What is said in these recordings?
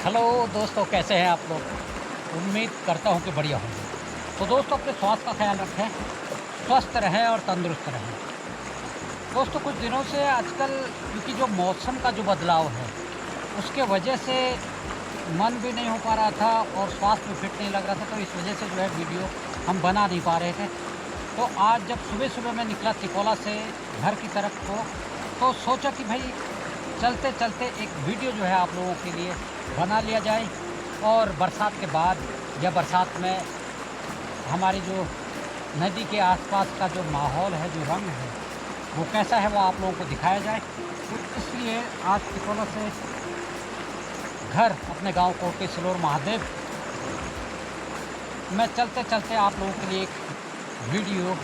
Hello दोस्तों, कैसे हैं आप लोग। उम्मीद करता हूं कि बढ़िया होंगे। तो दोस्तों, अपने स्वास्थ्य का ख्याल रखें, स्वस्थ रहें और तंदुरुस्त रहें। दोस्तों, कुछ दिनों से आजकल क्योंकि जो मौसम का जो बदलाव है उसके वजह से मन भी नहीं हो पा रहा था और स्वास्थ्य भी फिट नहीं लग रहा था, तो इस वजह से जो है वीडियो हम बना नहीं पा रहे थे। तो आज जब सुबह सुबह मैं निकला तिकोला से घर की तरफ को, तो सोचा कि भाई चलते चलते एक वीडियो जो है आप लोगों के लिए बना लिया जाए और बरसात के बाद या बरसात में हमारी जो नदी के आसपास का जो माहौल है, जो रंग है, वो कैसा है वो आप लोगों को दिखाया जाए। तो इसलिए आज तिकोला से घर अपने गांव कोटी सिलोर महादेव मैं चलते चलते आप लोगों के लिए एक वीडियो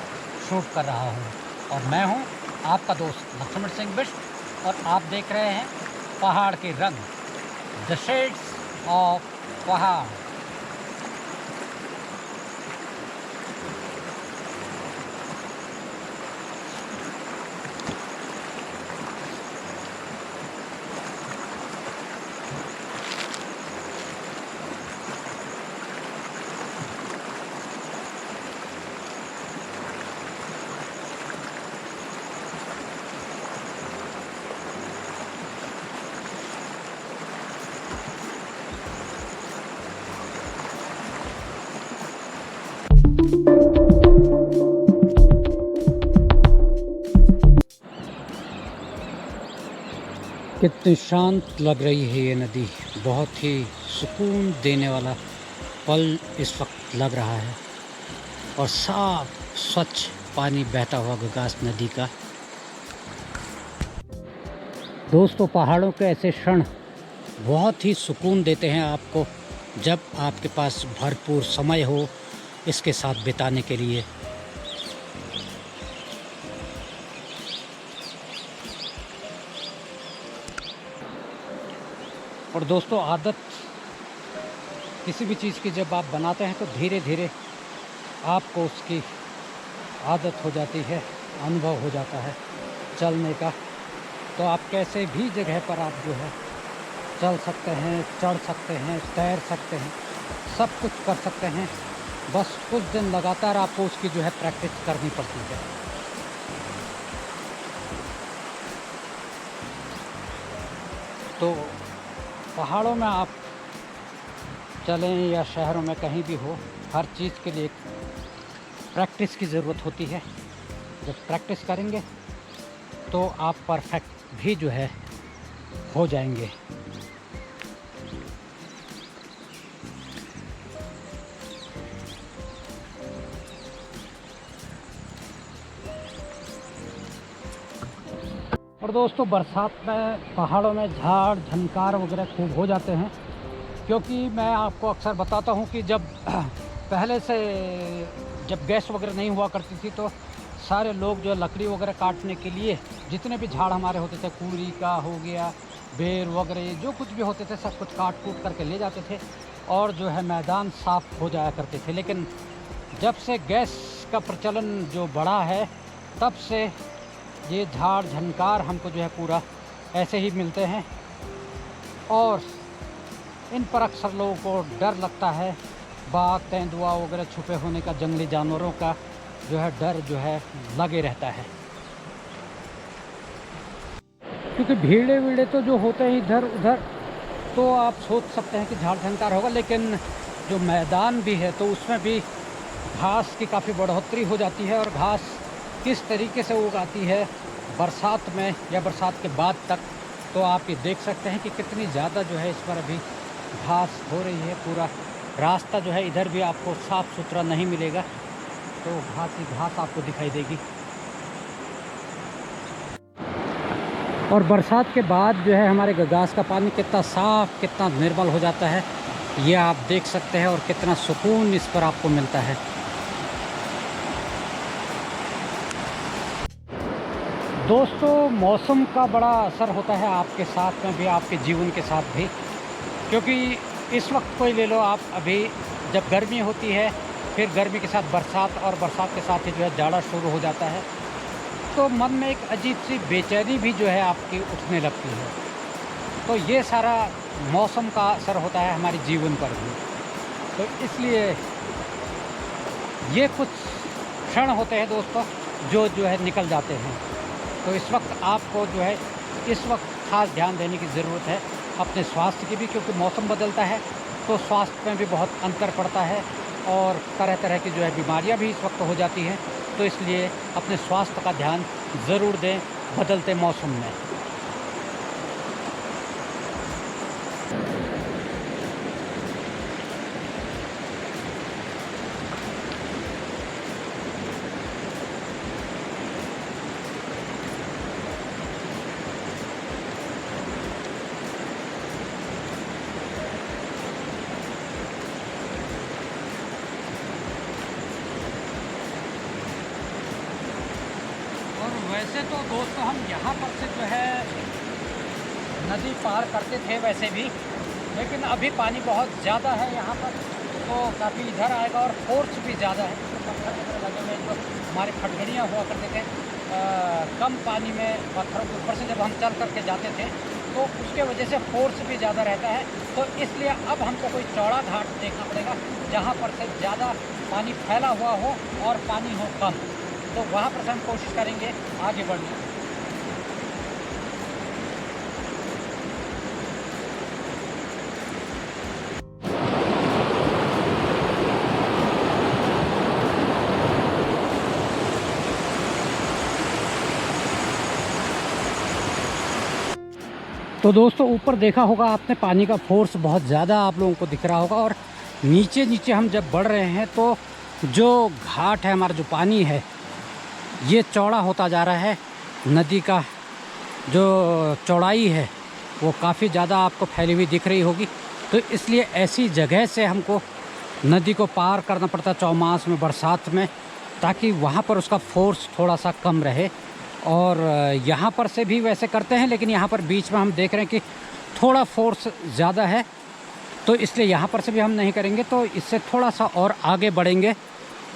शूट कर रहा हूं। और मैं हूं आपका दोस्त लक्ष्मण सिंह बिष्ट और आप देख रहे हैं पहाड़ के रंग, द शेड्स ऑफ पहाड़। कितनी शांत लग रही है ये नदी, बहुत ही सुकून देने वाला पल इस वक्त लग रहा है। और साफ स्वच्छ पानी बहता हुआ गगास नदी का। दोस्तों, पहाड़ों के ऐसे क्षण बहुत ही सुकून देते हैं आपको, जब आपके पास भरपूर समय हो इसके साथ बिताने के लिए। और दोस्तों, आदत किसी भी चीज़ की जब आप बनाते हैं तो धीरे धीरे आपको उसकी आदत हो जाती है, अनुभव हो जाता है चलने का। तो आप कैसे भी जगह पर आप जो है चल सकते हैं, चढ़ सकते हैं, तैर सकते हैं, सब कुछ कर सकते हैं। बस कुछ दिन लगातार आपको उसकी जो है प्रैक्टिस करनी पड़ती है। तो पहाड़ों में आप चलें या शहरों में कहीं भी हो, हर चीज़ के लिए प्रैक्टिस की ज़रूरत होती है। जब प्रैक्टिस करेंगे तो आप परफेक्ट भी जो है हो जाएंगे। और दोस्तों, बरसात में पहाड़ों में झाड़ झंकार वगैरह खूब हो जाते हैं, क्योंकि मैं आपको अक्सर बताता हूं कि जब पहले से जब गैस वगैरह नहीं हुआ करती थी तो सारे लोग जो लकड़ी वगैरह काटने के लिए जितने भी झाड़ हमारे होते थे, कुड़ी का हो गया, बेर वगैरह जो कुछ भी होते थे, सब कुछ काट कूट करके ले जाते थे और जो है मैदान साफ़ हो जाया करते थे। लेकिन जब से गैस का प्रचलन जो बढ़ा है, तब से ये झाड़ झंकार हमको जो है पूरा ऐसे ही मिलते हैं और इन पर अक्सर लोगों को डर लगता है। बाघ तेंदुआ वगैरह छुपे होने का, जंगली जानवरों का जो है डर जो है लगे रहता है, क्योंकि भीड़े वीड़े तो जो होते हैं इधर उधर, तो आप सोच सकते हैं कि झाड़ झंकार होगा। लेकिन जो मैदान भी है तो उसमें भी घास की काफ़ी बढ़ोतरी हो जाती है और घास किस तरीके से उगाती है बरसात में या बरसात के बाद तक, तो आप ये देख सकते हैं कि कितनी ज़्यादा जो है इस पर अभी घास हो रही है, पूरा रास्ता जो है इधर भी आपको साफ़ सुथरा नहीं मिलेगा, तो घास ही घास आपको दिखाई देगी। और बरसात के बाद जो है हमारे गगास का पानी कितना साफ़, कितना निर्मल हो जाता है, ये आप देख सकते हैं, और कितना सुकून इस पर आपको मिलता है। दोस्तों, मौसम का बड़ा असर होता है आपके साथ में भी, आपके जीवन के साथ भी, क्योंकि इस वक्त कोई ले लो आप, अभी जब गर्मी होती है, फिर गर्मी के साथ बरसात, और बरसात के साथ ही जो है जाड़ा शुरू हो जाता है, तो मन में एक अजीब सी बेचैनी भी जो है आपकी उठने लगती है। तो ये सारा मौसम का असर होता है हमारे जीवन पर भी। तो इसलिए ये कुछ क्षण होते हैं दोस्तों जो है निकल जाते हैं। तो इस वक्त आपको जो है इस वक्त खास ध्यान देने की ज़रूरत है अपने स्वास्थ्य की भी, क्योंकि मौसम बदलता है तो स्वास्थ्य में भी बहुत अंतर पड़ता है, और तरह तरह की जो है बीमारियां भी इस वक्त हो जाती हैं। तो इसलिए अपने स्वास्थ्य का ध्यान ज़रूर दें बदलते मौसम में। वैसे तो दोस्तों हम यहाँ पर से जो है नदी पार करते थे वैसे भी, लेकिन अभी पानी बहुत ज़्यादा है यहाँ पर, तो काफ़ी इधर आएगा, और फोर्स भी ज़्यादा है। तो पत्थर वगैरह लगे हुए जो हमारे खटगड़ियाँ हुआ करते थे, कम पानी में पत्थरों के ऊपर से जब हम चल करके जाते थे, तो उसके वजह से फोर्स भी ज़्यादा रहता है। तो इसलिए अब हमको कोई चौड़ा घाट देखना पड़ेगा जहाँ पर से ज़्यादा पानी फैला हुआ हो और पानी हो कम, तो वहाँ पर हम कोशिश करेंगे आगे बढ़ने की। तो दोस्तों, ऊपर देखा होगा आपने, पानी का फोर्स बहुत ज़्यादा आप लोगों को दिख रहा होगा, और नीचे नीचे हम जब बढ़ रहे हैं तो जो घाट है, हमारा जो पानी है, ये चौड़ा होता जा रहा है। नदी का जो चौड़ाई है वो काफ़ी ज़्यादा आपको फैली हुई दिख रही होगी। तो इसलिए ऐसी जगह से हमको नदी को पार करना पड़ता है चौमास में, बरसात में, ताकि वहाँ पर उसका फोर्स थोड़ा सा कम रहे। और यहाँ पर से भी वैसे करते हैं, लेकिन यहाँ पर बीच में हम देख रहे हैं कि थोड़ा फोर्स ज़्यादा है, तो इसलिए यहाँ पर से भी हम नहीं करेंगे। तो इससे थोड़ा सा और आगे बढ़ेंगे,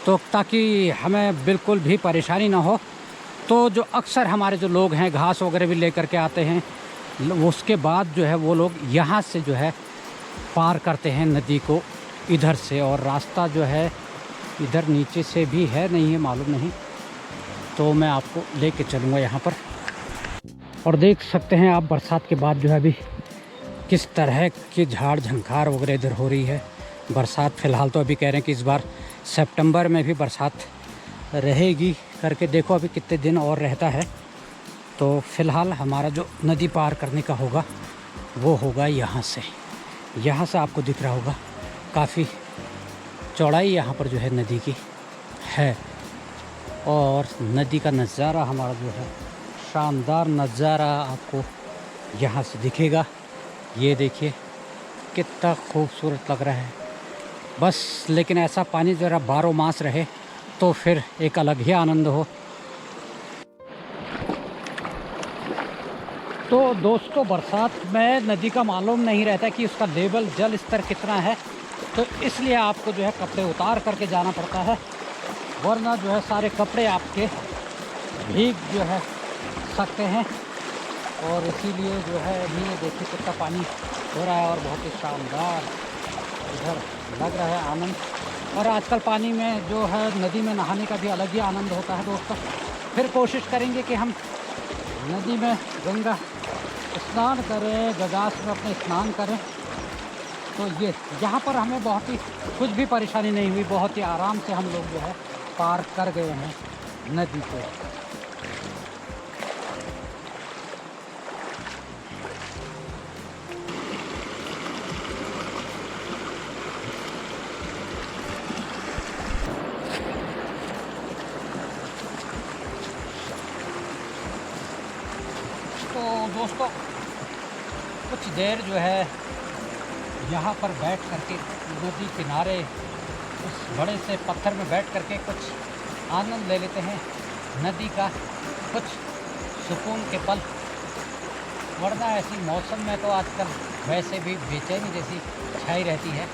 तो ताकि हमें बिल्कुल भी परेशानी ना हो। तो जो अक्सर हमारे जो लोग हैं घास वगैरह भी लेकर के आते हैं, उसके बाद जो है वो लोग यहाँ से जो है पार करते हैं नदी को इधर से, और रास्ता जो है इधर नीचे से भी है, नहीं है मालूम नहीं, तो मैं आपको लेके चलूँगा यहाँ पर। और देख सकते हैं आप बरसात के बाद जो है अभी किस तरह की झाड़ झंखार वगैरह इधर हो रही है। बरसात फ़िलहाल तो अभी कह रहे हैं कि इस बार सितंबर में भी बरसात रहेगी करके, देखो अभी कितने दिन और रहता है। तो फ़िलहाल हमारा जो नदी पार करने का होगा वो होगा यहाँ से आपको दिख रहा होगा काफ़ी चौड़ाई यहाँ पर जो है नदी की है, और नदी का नज़ारा हमारा जो है शानदार नज़ारा आपको यहाँ से दिखेगा। ये देखिए कितना खूबसूरत लग रहा है। बस लेकिन ऐसा पानी ज़रा 12 मास रहे तो फिर एक अलग ही आनंद हो। तो दोस्तों, बरसात में नदी का मालूम नहीं रहता कि उसका लेवल जल स्तर कितना है, तो इसलिए आपको जो है कपड़े उतार करके जाना पड़ता है, वरना जो है सारे कपड़े आपके भीग जो है सकते हैं। और इसीलिए जो है अभी देखिए कितना पानी हो रहा है, और बहुत ही शानदार इधर लग रहा है आनंद। और आजकल पानी में जो है नदी में नहाने का भी अलग ही आनंद होता है दोस्तों। फिर कोशिश करेंगे कि हम नदी में गंगा स्नान करें, गगास में अपने स्नान करें। तो ये यहाँ पर हमें बहुत ही कुछ भी परेशानी नहीं हुई, बहुत ही आराम से हम लोग जो है पार कर गए हैं नदी को। दोस्तों कुछ देर जो है यहाँ पर बैठ करके नदी किनारे उस बड़े से पत्थर में बैठ करके कुछ आनंद ले लेते हैं नदी का, कुछ सुकून के पल। वरना ऐसी मौसम में तो आजकल वैसे भी बेचैनी जैसी छाई रहती है।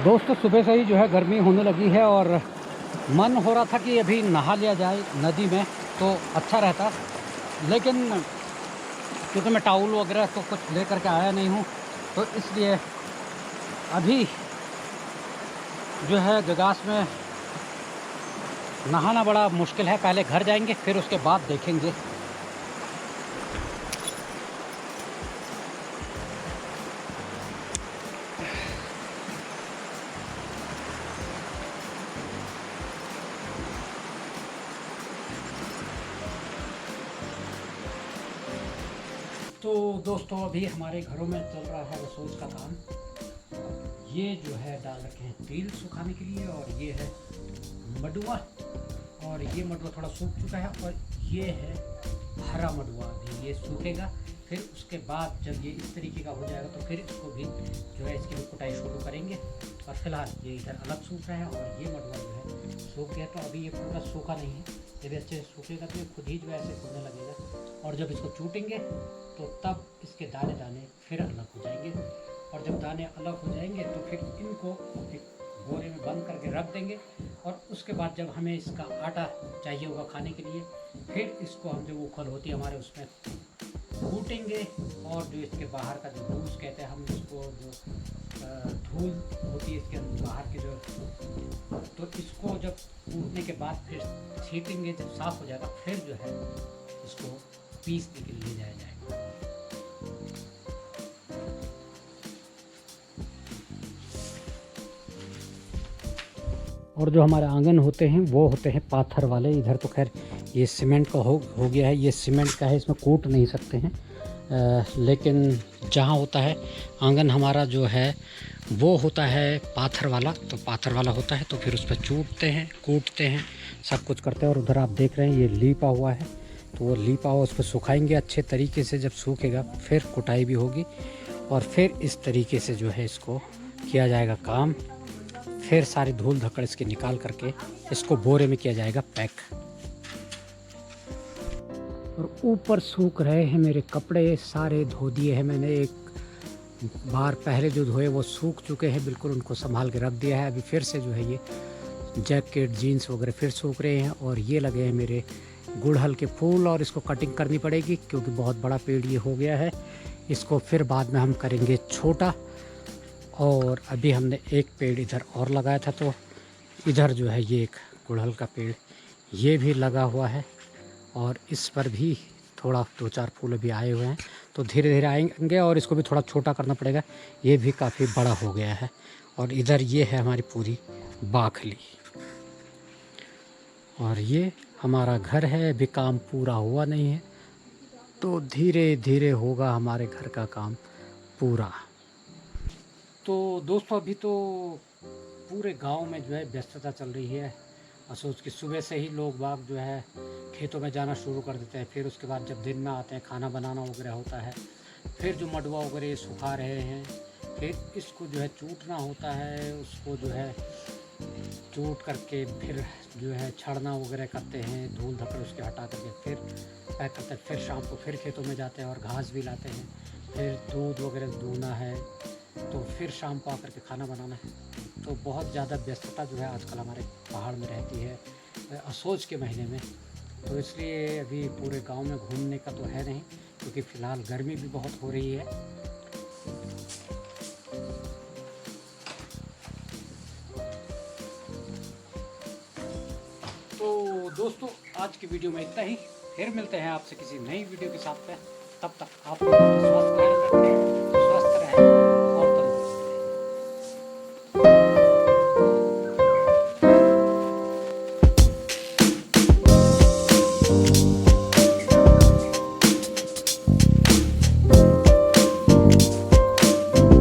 दोस्तों सुबह से ही जो है गर्मी होने लगी है और मन हो रहा था कि अभी नहा लिया जाए नदी में तो अच्छा रहता, लेकिन क्योंकि मैं टाउल वगैरह तो कुछ ले करके आया नहीं हूँ, तो इसलिए अभी जो है जगास में नहाना बड़ा मुश्किल है। पहले घर जाएंगे फिर उसके बाद देखेंगे। तो दोस्तों अभी हमारे घरों में चल रहा है रसोई का काम। ये जो है डाल रखे हैं तेल सुखाने के लिए, और ये है मडुआ, और ये मडुआ थोड़ा सूख चुका है, और ये है हरा मडुआ भी, ये सूखेगा। फिर उसके बाद जब ये इस तरीके का हो जाएगा तो फिर इसको भी जो है इसकी भी कुटाई शुरू करेंगे। और फिलहाल ये इधर अलग सूख रहा है और ये मडुआ जो है सूख गया। तो अभी ये पूरा सूखा नहीं है, जब अच्छे से सूखेगा तो ये खुद ही जो है ऐसे खुलने लगेगा, और जब इसको चूटेंगे तो तब इसके दाने दाने फिर अलग हो जाएंगे। और जब दाने अलग हो जाएंगे तो फिर इनको एक बोरे में बंद करके रख देंगे। और उसके बाद जब हमें इसका आटा चाहिए होगा खाने के लिए, फिर इसको हम जो उखल होती है हमारे उसमें कूटेंगे, और जो इसके बाहर का जो भूस कहते हैं हम उसको, जो धूल होती है इसके बाहर के जो, तो इसको जब कूटने के बाद फिर छीटेंगे, जब साफ़ हो जाएगा फिर जो है इसको पीसने के लिए जाया जाएगा। और जो हमारे आंगन होते हैं वो होते हैं पाथर वाले। इधर तो खैर ये सीमेंट का हो गया है, ये सीमेंट का है, इसमें कूट नहीं सकते हैं। लेकिन जहाँ होता है आंगन हमारा जो है वो होता है पाथर वाला, तो पाथर वाला होता है तो फिर उस पर चूटते हैं, कूटते हैं, सब कुछ करते हैं। और उधर आप देख रहे हैं ये लीपा हुआ है, तो वो लीपा हुआ उस पर सुखाएंगे अच्छे तरीके से। जब सूखेगा फिर कुटाई भी होगी, और फिर इस तरीके से जो है इसको किया जाएगा काम। फिर सारी धूल धक्कड़ इसके निकाल करके इसको बोरे में किया जाएगा पैक। और ऊपर सूख रहे हैं मेरे कपड़े, सारे धो दिए हैं मैंने। एक बार पहले जो धोए वो सूख चुके हैं बिल्कुल, उनको संभाल के रख दिया है। अभी फिर से जो है ये जैकेट जीन्स वगैरह फिर सूख रहे हैं। और ये लगे हैं मेरे गुड़हल के फूल, और इसको कटिंग करनी पड़ेगी क्योंकि बहुत बड़ा पेड़ ये हो गया है। इसको फिर बाद में हम करेंगे छोटा। और अभी हमने एक पेड़ इधर और लगाया था, तो इधर जो है ये एक गुड़हल का पेड़ ये भी लगा हुआ है, और इस पर भी थोड़ा 2-4 फूल अभी आए हुए हैं, तो धीरे धीरे आएंगे। और इसको भी थोड़ा छोटा करना पड़ेगा, ये भी काफ़ी बड़ा हो गया है। और इधर ये है हमारी पूरी बाखली, और ये हमारा घर है। अभी काम पूरा हुआ नहीं है, तो धीरे धीरे होगा हमारे घर का काम पूरा। तो दोस्तों अभी तो पूरे गांव में जो है व्यस्तता चल रही है। सोच कि सुबह से ही लोग बाग जो है खेतों में जाना शुरू कर देते हैं। फिर उसके बाद जब दिन में आते हैं खाना बनाना वगैरह होता है। फिर जो मडुआ वगैरह सुखा रहे हैं, फिर इसको जो है चूटना होता है। उसको जो है चूट करके फिर जो है छड़ना वगैरह करते हैं, धूल धक्कड़ उसके हटा करके फिर पैक करते हैं। फिर शाम को फिर खेतों में जाते हैं और घास भी लाते हैं। फिर दूध वगैरह दूना है, तो फिर शाम को आकर के खाना बनाना है। तो बहुत ज़्यादा व्यस्तता जो है आजकल हमारे पहाड़ में रहती है असोज के महीने में। तो इसलिए अभी पूरे गांव में घूमने का तो है नहीं, क्योंकि फ़िलहाल गर्मी भी बहुत हो रही है। तो दोस्तों आज की वीडियो में इतना ही। फिर मिलते हैं आपसे किसी नई वीडियो के साथ में। तब तक आप